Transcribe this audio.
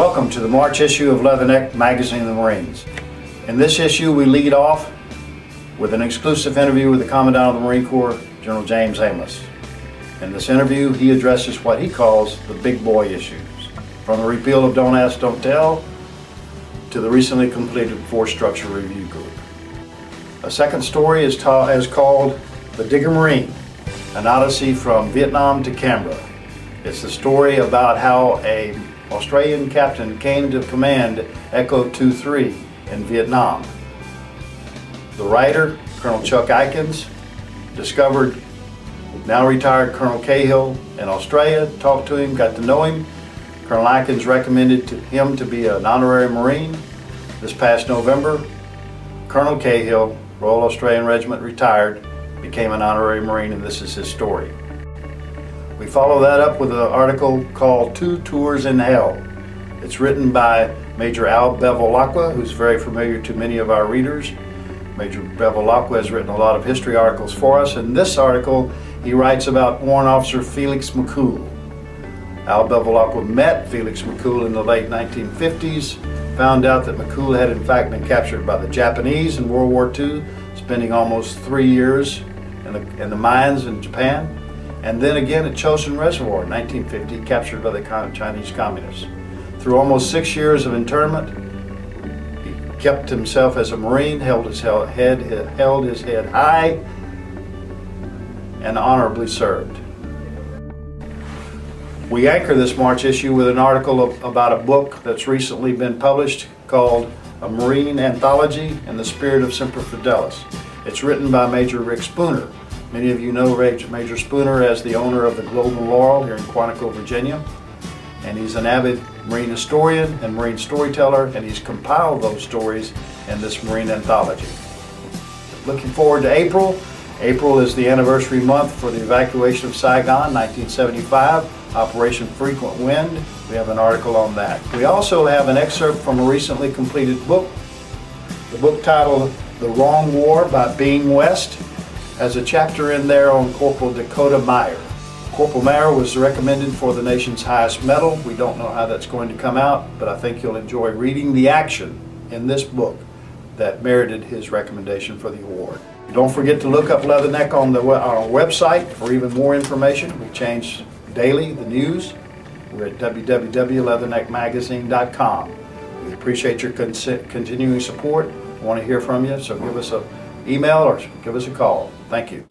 Welcome to the March issue of Leatherneck Magazine of the Marines. In this issue we lead off with an exclusive interview with the Commandant of the Marine Corps, General James Amos. In this interview he addresses what he calls the big boy issues, from the repeal of Don't Ask, Don't Tell to the recently completed Force Structure Review Group. A second story is called The Digger Marine, an odyssey from Vietnam to Canberra. It's the story about how an Australian captain came to command Echo 2-3 in Vietnam. The writer, Colonel Chuck Aikens, discovered now retired Colonel Cahill in Australia, talked to him, got to know him. Colonel Aikens recommended him to be an honorary Marine. This past November, Colonel Cahill, Royal Australian Regiment, retired, became an honorary Marine, and this is his story. We follow that up with an article called Two Tours in Hell. It's written by Major Al Bevilacqua, who's very familiar to many of our readers. Major Bevilacqua has written a lot of history articles for us. In this article, he writes about Warrant Officer Felix McCool. Al Bevilacqua met Felix McCool in the late 1950s, found out that McCool had in fact been captured by the Japanese in World War II, spending almost 3 years in the mines in Japan. And then again at Chosin Reservoir in 1950, captured by the Chinese communists. Through almost 6 years of internment, he kept himself as a Marine, held his head high, and honorably served. We anchor this March issue with an article about a book that's recently been published called A Marine Anthology in the Spirit of Semper Fidelis. It's written by Major Rick Spooner. Many of you know Major Spooner as the owner of the Global Laurel here in Quantico, Virginia. And he's an avid Marine historian and Marine storyteller, and he's compiled those stories in this Marine anthology. Looking forward to April. April is the anniversary month for the evacuation of Saigon, 1975, Operation Frequent Wind. We have an article on that. We also have an excerpt from a recently completed book. The book titled The Wrong War by Being West has a chapter in there on Corporal Dakota Meyer. Corporal Meyer was recommended for the nation's highest medal. We don't know how that's going to come out, but I think you'll enjoy reading the action in this book that merited his recommendation for the award. Don't forget to look up Leatherneck on our website for even more information. We change daily the news. We're at www.leatherneckmagazine.com. We appreciate your continuing support. We want to hear from you, so give us an email or give us a call. Thank you.